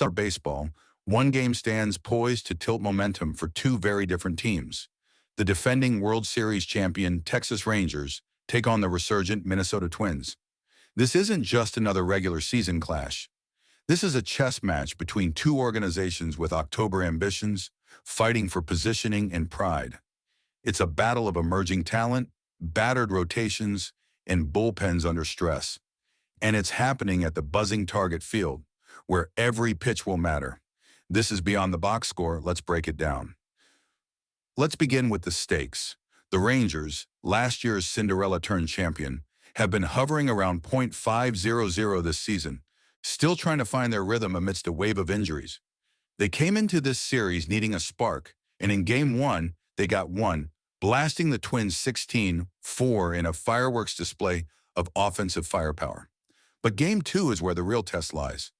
Summer baseball, one game stands poised to tilt momentum for two very different teams. The defending World Series champion Texas Rangers take on the resurgent Minnesota Twins. This isn't just another regular season clash. This is a chess match between two organizations with October ambitions, fighting for positioning and pride. It's a battle of emerging talent, battered rotations, and bullpens under stress. And it's happening at the buzzing Target Field, where every pitch will matter. This is Beyond the Box Score. Let's break it down. Let's begin with the stakes. The Rangers, last year's Cinderella-turned champion, have been hovering around .500 this season, still trying to find their rhythm amidst a wave of injuries. They came into this series needing a spark, and in Game 1, they got one, blasting the Twins 16-4 in a fireworks display of offensive firepower. But Game 2 is where the real test lies.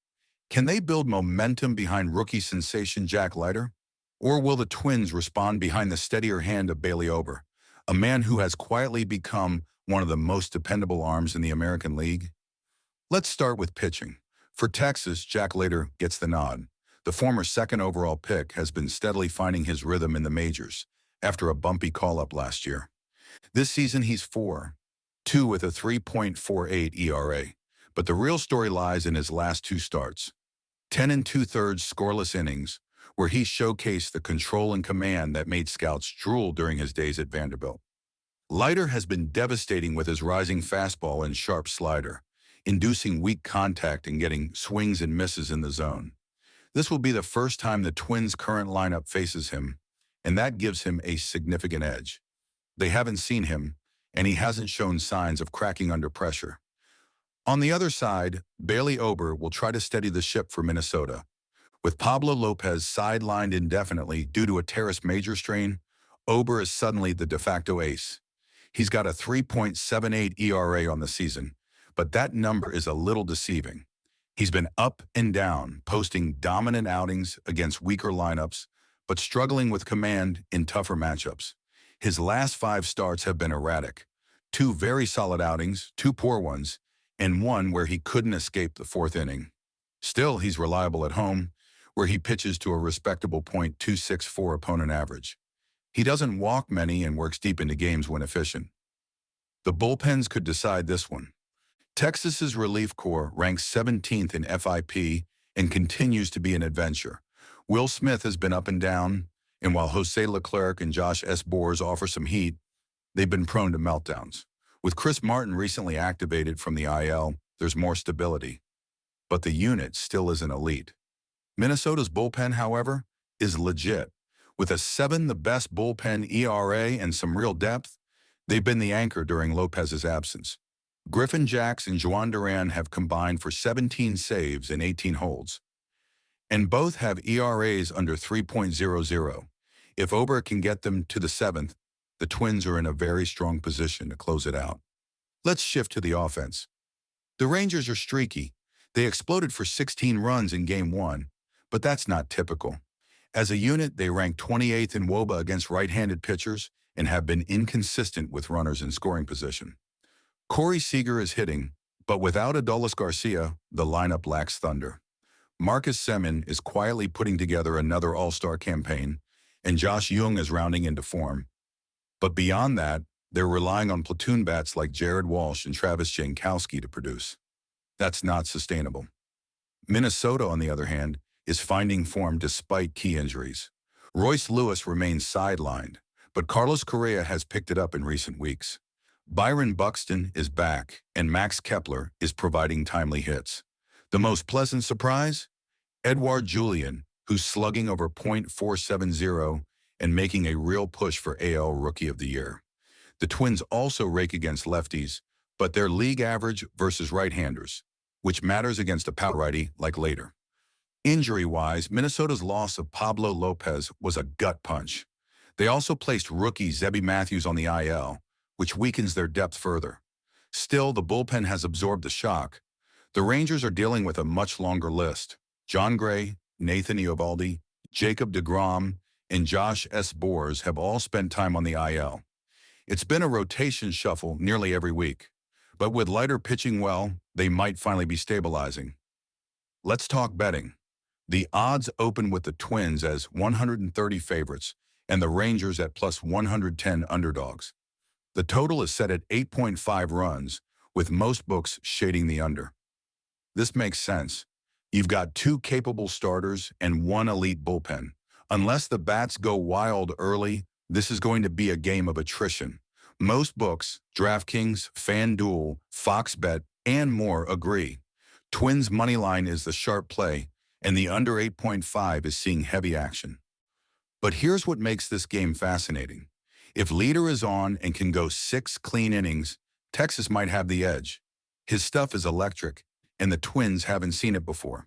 Can they build momentum behind rookie sensation Jack Leiter? Or will the Twins respond behind the steadier hand of Bailey Ober, a man who has quietly become one of the most dependable arms in the American League? Let's start with pitching. For Texas, Jack Leiter gets the nod. The former second overall pick has been steadily finding his rhythm in the majors after a bumpy call-up last year. This season, he's 4-2 with a 3.48 ERA. But the real story lies in his last two starts. 10 2/3 scoreless innings, where he showcased the control and command that made scouts drool during his days at Vanderbilt. Leiter has been devastating with his rising fastball and sharp slider, inducing weak contact and getting swings and misses in the zone. This will be the first time the Twins' current lineup faces him, and that gives him a significant edge. They haven't seen him, and he hasn't shown signs of cracking under pressure. On the other side, Bailey Ober will try to steady the ship for Minnesota. With Pablo Lopez sidelined indefinitely due to a teres major strain, Ober is suddenly the de facto ace. He's got a 3.78 ERA on the season, but that number is a little deceiving. He's been up and down, posting dominant outings against weaker lineups, but struggling with command in tougher matchups. His last 5 starts have been erratic. 2 very solid outings, 2 poor ones, and 1 where he couldn't escape the 4th inning. Still, he's reliable at home, where he pitches to a respectable .264 opponent average. He doesn't walk many and works deep into games when efficient. The bullpens could decide this one. Texas's relief corps ranks 17th in FIP and continues to be an adventure. Will Smith has been up and down, and while Jose Leclerc and Josh Sborz offer some heat, they've been prone to meltdowns. With Chris Martin recently activated from the IL, there's more stability. But the unit still isn't elite. Minnesota's bullpen, however, is legit. With a 7 the best bullpen ERA and some real depth, they've been the anchor during Lopez's absence. Griffin Jax and Juan Duran have combined for 17 saves and 18 holds. And both have ERAs under 3.00. If Ober can get them to the 7th, the Twins are in a very strong position to close it out. Let's shift to the offense. The Rangers are streaky. They exploded for 16 runs in Game 1, but that's not typical. As a unit, they rank 28th in WOBA against right-handed pitchers and have been inconsistent with runners in scoring position. Corey Seager is hitting, but without Adolis Garcia, the lineup lacks thunder. Marcus Semien is quietly putting together another all-star campaign, and Josh Jung is rounding into form. But beyond that, they're relying on platoon bats like Jared Walsh and Travis Jankowski to produce. That's not sustainable. Minnesota, on the other hand, is finding form despite key injuries. Royce Lewis remains sidelined, but Carlos Correa has picked it up in recent weeks. Byron Buxton is back, and Max Kepler is providing timely hits. The most pleasant surprise? Edouard Julien, who's slugging over .470 and making a real push for AL Rookie of the Year. The Twins also rake against lefties, but they're league average versus right-handers, which matters against a power righty like Leiter. Injury-wise, Minnesota's loss of Pablo Lopez was a gut punch. They also placed rookie Zebby Matthews on the IL, which weakens their depth further. Still, the bullpen has absorbed the shock. The Rangers are dealing with a much longer list. John Gray, Nathan Eovaldi, Jacob deGrom, and Josh Sborz have all spent time on the IL. It's been a rotation shuffle nearly every week, but with Leiter pitching well, they might finally be stabilizing. Let's talk betting. The odds open with the Twins as 130 favorites and the Rangers at plus 110 underdogs. The total is set at 8.5 runs, with most books shading the under. This makes sense. You've got two capable starters and one elite bullpen. Unless the bats go wild early, this is going to be a game of attrition. Most books, DraftKings, FanDuel, Fox Bet, and more agree. Twins money line is the sharp play, and the under 8.5 is seeing heavy action. But here's what makes this game fascinating. If Leiter is on and can go 6 clean innings, Texas might have the edge. His stuff is electric, and the Twins haven't seen it before.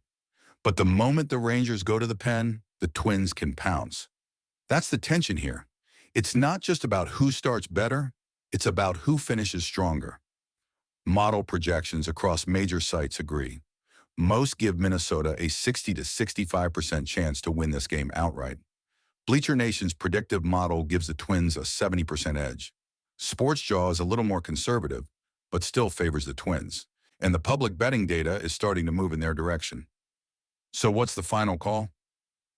But the moment the Rangers go to the pen, the Twins can pounce. That's the tension here. It's not just about who starts better, it's about who finishes stronger. Model projections across major sites agree. Most give Minnesota a 60 to 65% chance to win this game outright. Bleacher Nation's predictive model gives the Twins a 70% edge. SportsJaw is a little more conservative, but still favors the Twins. And the public betting data is starting to move in their direction. So what's the final call?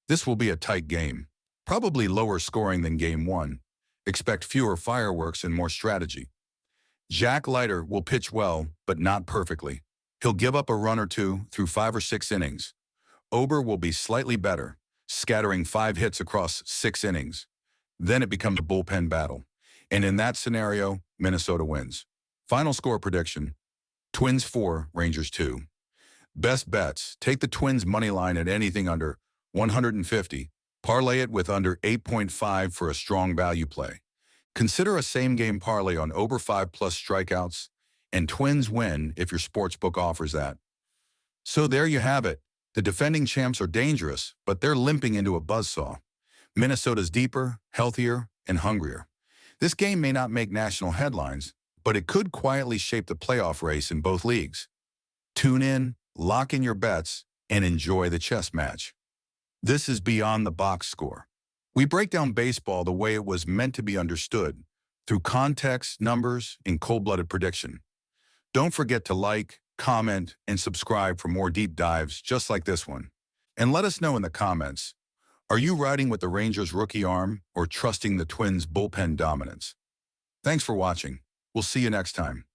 This will be a tight game, probably lower scoring than Game 1. Expect fewer fireworks and more strategy. Jack Leiter will pitch well, but not perfectly. He'll give up a run or two through 5 or 6 innings. Ober will be slightly better, scattering 5 hits across 6 innings. Then it becomes a bullpen battle. And in that scenario, Minnesota wins. Final score prediction: Twins 4, Rangers 2. Best bets: take the Twins money line at anything under 150. Parlay it with under 8.5 for a strong value play. Consider a same-game parlay on over 5+ strikeouts, and Twins win if your sportsbook offers that. So there you have it. The defending champs are dangerous, but they're limping into a buzzsaw. Minnesota's deeper, healthier, and hungrier. This game may not make national headlines, but it could quietly shape the playoff race in both leagues. Tune in, lock in your bets, and enjoy the chess match. This is Beyond the Box Score. We break down baseball the way it was meant to be understood, through context, numbers, and cold-blooded prediction. Don't forget to like, comment, and subscribe for more deep dives just like this one. And let us know in the comments, are you riding with the Rangers' rookie arm or trusting the Twins' bullpen dominance? Thanks for watching. We'll see you next time.